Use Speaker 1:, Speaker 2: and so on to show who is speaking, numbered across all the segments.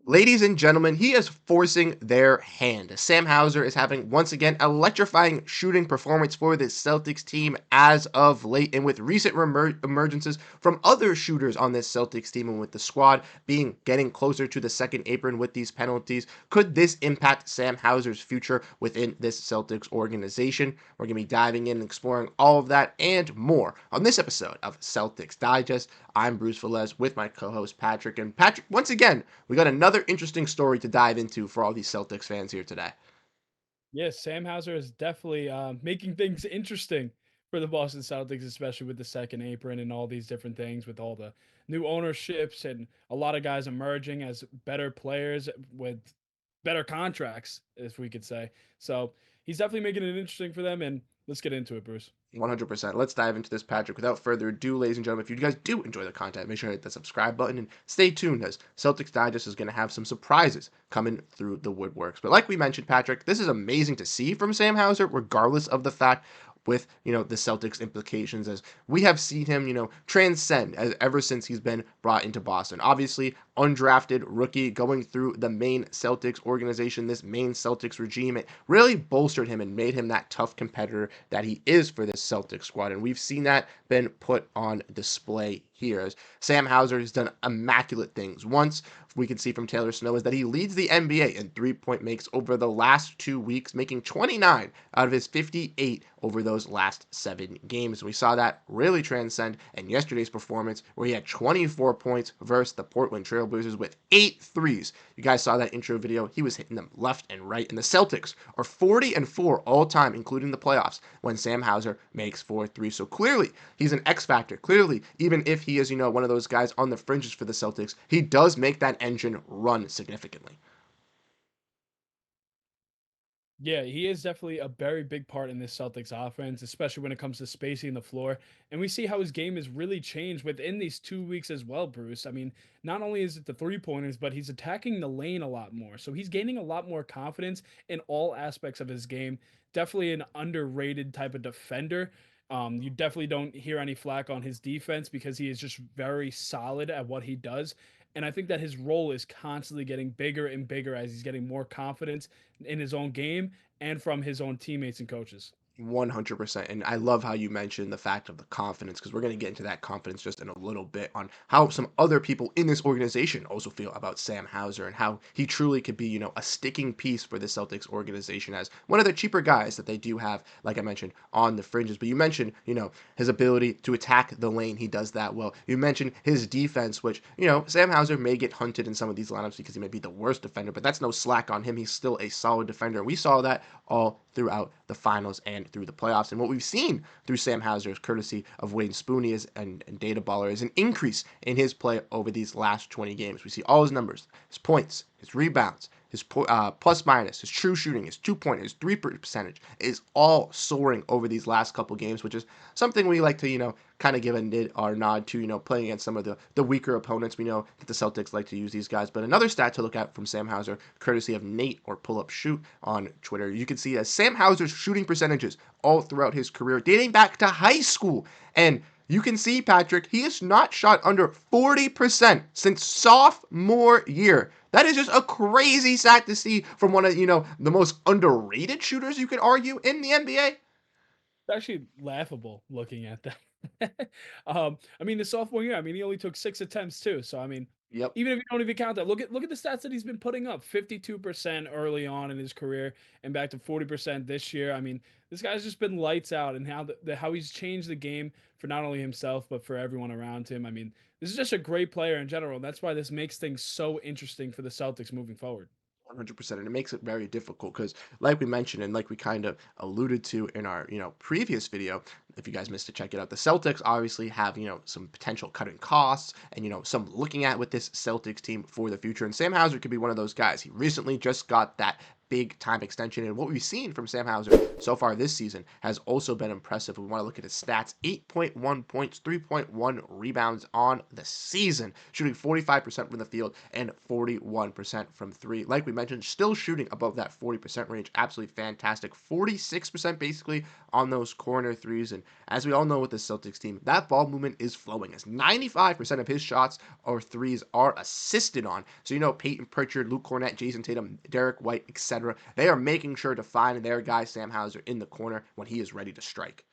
Speaker 1: Ladies and gentlemen, he is forcing their hand. Sam Hauser is having, once again, electrifying shooting performance for this Celtics team as of late. And with recent emergences from other shooters on this Celtics team and with the squad getting closer to the second apron with these penalties, could this impact Sam Hauser's future within this Celtics organization? We're going to be diving in and exploring all of that and more on this episode of Celtics Digest. I'm Bruce Veliz with my co-host Patrick. And Patrick, once again, we got another interesting story to dive into for all these Celtics fans here today.
Speaker 2: Yes, Sam Hauser is definitely making things interesting for the Boston Celtics, especially with the second apron and all these different things, with all the new ownerships and a lot of guys emerging as better players with better contracts, if we could say. So he's definitely making it interesting for them. And let's get into it, Bruce.
Speaker 1: 100%. Let's dive into this, Patrick. Without further ado, ladies and gentlemen, if you guys do enjoy the content, make sure to hit the subscribe button and stay tuned as Celtics Digest is going to have some surprises coming through the woodworks. But like we mentioned, Patrick, this is amazing to see from Sam Hauser, regardless of the fact with the Celtics implications, as we have seen him transcend ever since he's been brought into Boston. Obviously undrafted rookie going through the main Celtics organization, this main Celtics regime. It really bolstered him and made him that tough competitor that he is for this Celtics squad, and we've seen that been put on display here as Sam Hauser has done immaculate things. Once we can see from Taylor Snow is that he leads the NBA in three-point makes over the last 2 weeks, making 29 out of his 58 over those last 7 games. We saw that really transcend in yesterday's performance where he had 24 points versus the Portland Trailblazers with 8 threes. You guys saw that intro video. He was hitting them left and right. And the Celtics are 40-4 all time, including the playoffs, when Sam Hauser makes 4 threes. So clearly, he's an X factor. Clearly, even if he is, one of those guys on the fringes for the Celtics, he does make that engine run significantly.
Speaker 2: Yeah, he is definitely a very big part in this Celtics offense, especially when it comes to spacing the floor. And we see how his game has really changed within these 2 weeks as well, Bruce. I mean, not only is it the three pointers, but he's attacking the lane a lot more. So he's gaining a lot more confidence in all aspects of his game. Definitely an underrated type of defender. You definitely don't hear any flack on his defense because he is just very solid at what he does. And I think that his role is constantly getting bigger and bigger as he's getting more confidence in his own game and from his own teammates and coaches.
Speaker 1: 100%. And I love how you mentioned the fact of the confidence, because we're going to get into that confidence just in a little bit on how some other people in this organization also feel about Sam Hauser and how he truly could be, a sticking piece for the Celtics organization as one of the cheaper guys that they do have, like I mentioned, on the fringes. But you mentioned, his ability to attack the lane. He does that well. You mentioned his defense, which, Sam Hauser may get hunted in some of these lineups because he may be the worst defender, but that's no slack on him. He's still a solid defender. We saw that all throughout the finals and through the playoffs. And what we've seen through Sam Hauser, courtesy of Wayne Spooney and Data Baller, is an increase in his play over these last 20 games. We see all his numbers, his points, his rebounds, his plus minus, his true shooting, his 2-point, his 3 percentage is all soaring over these last couple games, which is something we like to, kind of give a nod to, playing against some of the weaker opponents. We know that the Celtics like to use these guys. But another stat to look at from Sam Hauser, courtesy of Nate or Pull Up Shoot on Twitter, you can see that Sam Hauser's shooting percentages all throughout his career, dating back to high school. And you can see, Patrick, he has not shot under 40% since sophomore year. That is just a crazy stat to see from one of, the most underrated shooters you could argue in the NBA.
Speaker 2: It's actually laughable looking at that. I mean, the sophomore year, I mean, he only took 6 attempts too. So I mean,
Speaker 1: Yep.
Speaker 2: even if you don't even count that, look at the stats that he's been putting up: 52% early on in his career, and back to 40% this year. I mean, this guy's just been lights out, and how he's changed the game for not only himself but for everyone around him. I mean, this is just a great player in general. And that's why this makes things so interesting for the Celtics moving forward.
Speaker 1: 100%. And it makes it very difficult because, like we mentioned, and like we kind of alluded to in our, previous video, if you guys missed to check it out, the Celtics obviously have, some potential cutting costs and, some looking at with this Celtics team for the future. And Sam Hauser could be one of those guys. He recently just got that big time extension. And what we've seen from Sam Hauser so far this season has also been impressive. We want to look at his stats: 8.1 points, 3.1 rebounds on the season, shooting 45% from the field and 41% from three. Like we mentioned, still shooting above that 40% range. Absolutely fantastic. 46% basically on those corner threes. And as we all know with the Celtics team, that ball movement is flowing, as 95% of his shots or threes are assisted on. So, Peyton Pritchard, Luke Cornett, Jayson Tatum, Derrick White, etc., they are making sure to find their guy, Sam Hauser, in the corner when he is ready to strike.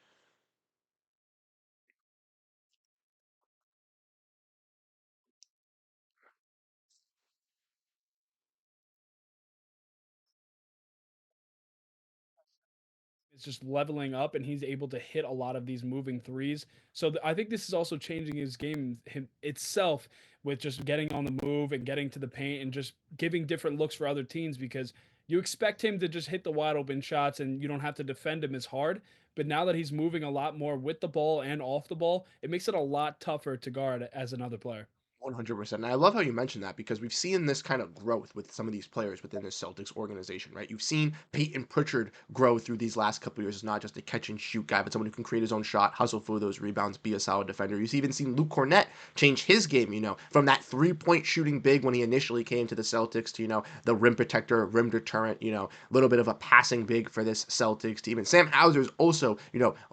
Speaker 2: Is just leveling up and he's able to hit a lot of these moving threes. So I think this is also changing his game itself with just getting on the move and getting to the paint and just giving different looks for other teams, because you expect him to just hit the wide open shots and you don't have to defend him as hard. But now that he's moving a lot more with the ball and off the ball, it makes it a lot tougher to guard as another player.
Speaker 1: 100%. And I love how you mentioned that, because we've seen this kind of growth with some of these players within the Celtics organization, right? You've seen Peyton Pritchard grow through these last couple of years as not just a catch and shoot guy, but someone who can create his own shot, hustle for those rebounds, be a solid defender. You've even seen Luke Cornett change his game, from that 3-point shooting big when he initially came to the Celtics to, the rim protector, rim deterrent, a little bit of a passing big for this Celtics team. And Sam Hauser is also,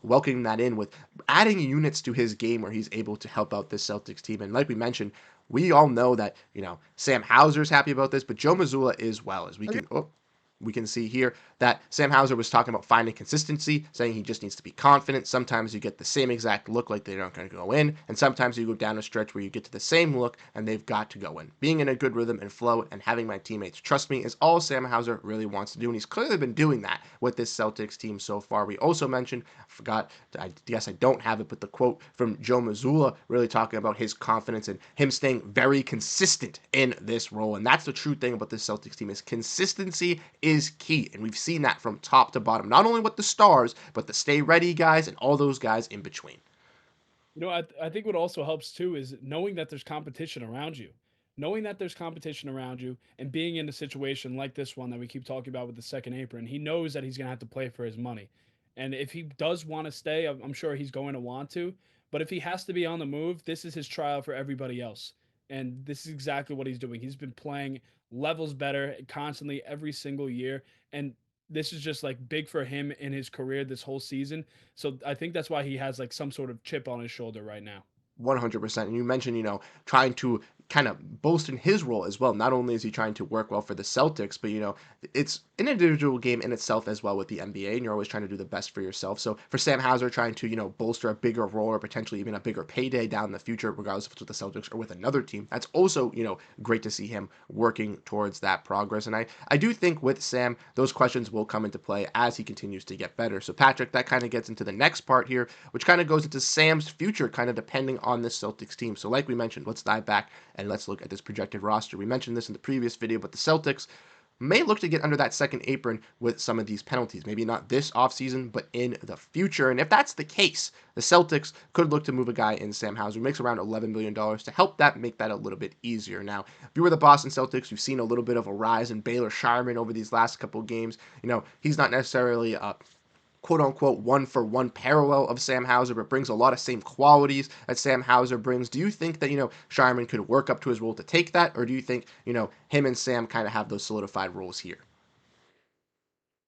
Speaker 1: welcoming that in with adding units to his game where he's able to help out this Celtics team. And like we mentioned, we all know that, Sam Hauser's happy about this, but Joe Mazzulla is well, as we can see here that Sam Hauser was talking about finding consistency, saying he just needs to be confident. Sometimes you get the same exact look like they're not going to go in, and sometimes you go down a stretch where you get to the same look and they've got to go in. Being in a good rhythm and flow and having my teammates trust me is all Sam Hauser really wants to do, and he's clearly been doing that with this Celtics team so far. We also mentioned, I guess I don't have it, but the quote from Joe Mazzulla really talking about his confidence and him staying very consistent in this role. And that's the true thing about this Celtics team, is consistency is key. And we've seen that from top to bottom, not only with the stars, but the stay ready guys and all those guys in between.
Speaker 2: I think what also helps too is knowing that there's competition around you. Knowing that there's competition around you and being in a situation like this one that we keep talking about with the second apron, he knows that he's going to have to play for his money. And if he does want to stay, I'm sure he's going to want to. But if he has to be on the move, this is his trial for everybody else. And this is exactly what he's doing. He's been playing levels better constantly every single year. And this is just like big for him in his career this whole season. So I think that's why he has like some sort of chip on his shoulder right now.
Speaker 1: 100%. And you mentioned, trying to kind of bolster his role as well. Not only is he trying to work well for the Celtics, but, it's an individual game in itself as well with the NBA, and you're always trying to do the best for yourself. So for Sam Hauser, trying to, bolster a bigger role or potentially even a bigger payday down in the future, regardless if it's with the Celtics or with another team, that's also, great to see him working towards that progress. And I do think with Sam, those questions will come into play as he continues to get better. So Patrick, that kind of gets into the next part here, which kind of goes into Sam's future, kind of depending on this Celtics team. So like we mentioned, let's dive back and let's look at this projected roster. We mentioned this in the previous video, but the Celtics may look to get under that second apron with some of these penalties. Maybe not this offseason, but in the future. And if that's the case, the Celtics could look to move a guy in Sam Hauser, who makes around $11 million, to help that make that a little bit easier. Now, if you were the Boston Celtics, you've seen a little bit of a rise in Baylor Sharman over these last couple of games. He's not necessarily a quote unquote one for one parallel of Sam Hauser, but brings a lot of same qualities that Sam Hauser brings. Do you think that, Sharman could work up to his role to take that? Or do you think, him and Sam kind of have those solidified roles here?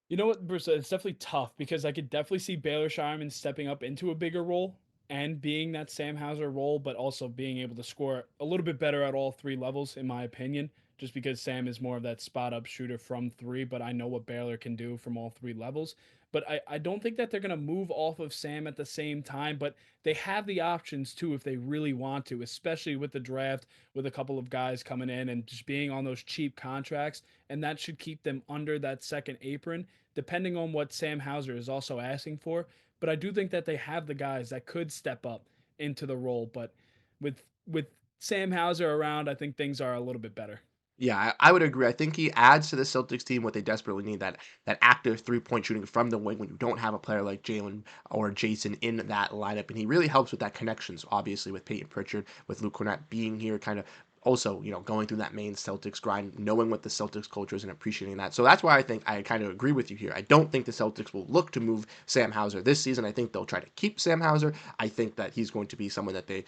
Speaker 2: You know what, Bruce? It's definitely tough because I could definitely see Baylor Shireman stepping up into a bigger role and being that Sam Hauser role, but also being able to score a little bit better at all three levels, in my opinion. Just because Sam is more of that spot up shooter from three, but I know what Baylor can do from all three levels. But I don't think that they're going to move off of Sam at the same time, but they have the options too if they really want to, especially with the draft, with a couple of guys coming in and just being on those cheap contracts. And that should keep them under that second apron, depending on what Sam Hauser is also asking for. But I do think that they have the guys that could step up into the role. But with Sam Hauser around, I think things are a little bit better.
Speaker 1: Yeah, I would agree. I think he adds to the Celtics team what they desperately need, that active 3-point shooting from the wing when you don't have a player like Jaylen or Jayson in that lineup. And he really helps with that connections, obviously, with Peyton Pritchard, with Luke Cornett being here, kind of also, going through that main Celtics grind, knowing what the Celtics culture is and appreciating that. So that's why I think I kind of agree with you here. I don't think the Celtics will look to move Sam Hauser this season. I think they'll try to keep Sam Hauser. I think that he's going to be someone that they,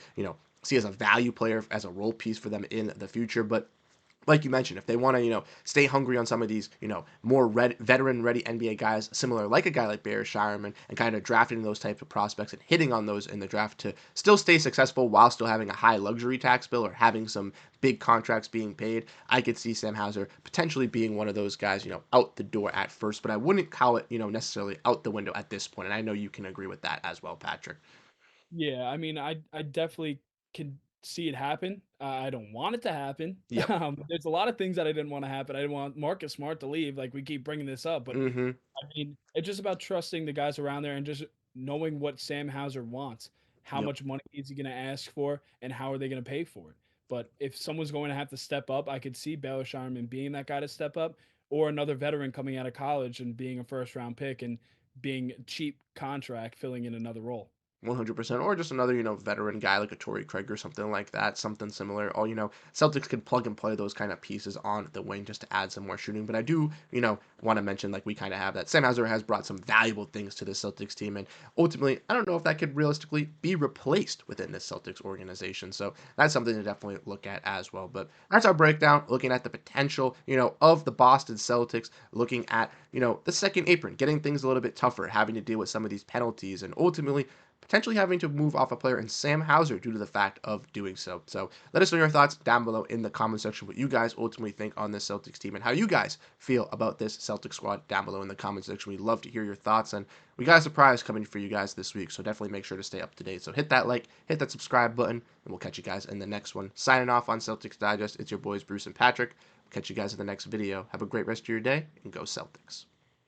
Speaker 1: see as a value player, as a role piece for them in the future. But like you mentioned, if they want to, stay hungry on some of these, more veteran-ready NBA guys, similar like a guy like Barry Shireman, and kind of drafting those types of prospects and hitting on those in the draft to still stay successful while still having a high luxury tax bill or having some big contracts being paid, I could see Sam Hauser potentially being one of those guys, out the door at first, but I wouldn't call it, necessarily out the window at this point. And I know you can agree with that as well, Patrick.
Speaker 2: Yeah, I mean, I definitely can see it happen. I don't want it to happen.
Speaker 1: Yep.
Speaker 2: There's a lot of things that I didn't want to happen. I didn't want Marcus Smart to leave. Like we keep bringing this up, but
Speaker 1: Mm-hmm.
Speaker 2: I mean, it's just about trusting the guys around there and just knowing what Sam Hauser wants. How
Speaker 1: Yep.
Speaker 2: much money is he going to ask for, and how are they going to pay for it? But if someone's going to have to step up, I could see Baylor Sharman being that guy to step up, or another veteran coming out of college and being a first round pick and being a cheap contract filling in another role.
Speaker 1: 100%, or just another, veteran guy like a Torrey Craig or something like that, something similar. Or, Celtics can plug and play those kind of pieces on the wing just to add some more shooting. But I do, want to mention, like we kind of have that Sam Hauser has brought some valuable things to the Celtics team. And ultimately, I don't know if that could realistically be replaced within this Celtics organization. So that's something to definitely look at as well. But that's our breakdown, looking at the potential, of the Boston Celtics, looking at, the second apron, getting things a little bit tougher, having to deal with some of these penalties, and ultimately potentially having to move off a player in Sam Hauser due to the fact of doing so. So let us know your thoughts down below in the comment section, what you guys ultimately think on this Celtics team and how you guys feel about this Celtics squad down below in the comment section. We'd love to hear your thoughts, and we got a surprise coming for you guys this week, so definitely make sure to stay up to date. So hit that like, hit that subscribe button, and we'll catch you guys in the next one. Signing off on Celtics Digest, it's your boys Bruce and Patrick. We'll catch you guys in the next video. Have a great rest of your day, and go Celtics.